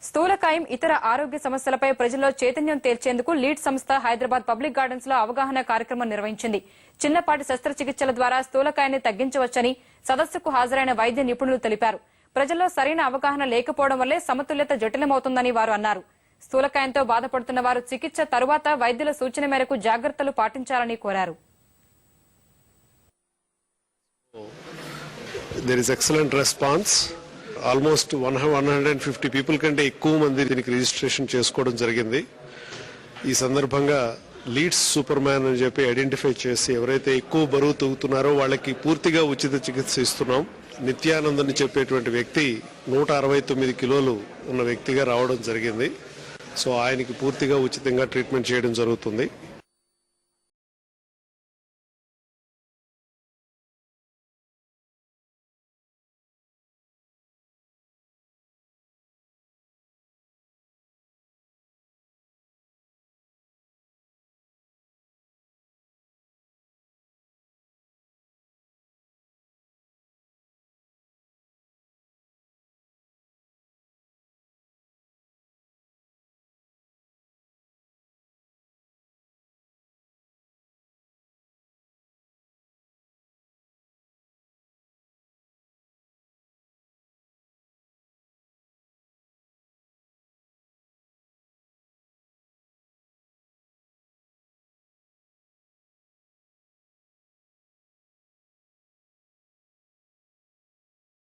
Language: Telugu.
స్థూలకాయం ఇతర ఆరోగ్య సమస్యలపై ప్రజల్లో చైతన్యం తేల్చేందుకు లీడ్ సంస్థ హైదరాబాద్ పబ్లిక్ గార్డెన్స్ లో అవగాహన కార్యక్రమం నిర్వహించింది. చిన్నపాటి శస్త్రచికిత్సల ద్వారా స్థూలకాయాన్ని తగ్గించవచ్చని సదస్సుకు హాజరైన వైద్య నిపుణులు తెలిపారు. ప్రజల్లో సరైన అవగాహన లేకపోవడం వల్లే సమతుల్యత జటిలమవుతుందని వారు అన్నారు. స్థూలకాయంతో బాధపడుతున్న వారు చికిత్స తరువాత వైద్యుల సూచన మేరకు జాగ్రత్తలు పాటించాలని కోరారు. There is excellent response. Almost 150 people కంటే ఎక్కువ మంది దీనికి రిజిస్ట్రేషన్ చేసుకోవడం జరిగింది. ఈ సందర్భంగా లీడ్స్ సూపర్ మ్యాన్ అని చెప్పి ఐడెంటిఫై చేసి ఎవరైతే ఎక్కువ బరువు తూగుతున్నారో వాళ్ళకి పూర్తిగా ఉచిత చికిత్స ఇస్తున్నాం. నిత్యానంద్ అని చెప్పేటువంటి వ్యక్తి 169 కిలోలు ఉన్న వ్యక్తిగా రావడం జరిగింది. సో ఆయనకి పూర్తిగా ఉచితంగా ట్రీట్మెంట్ చేయడం జరుగుతుంది.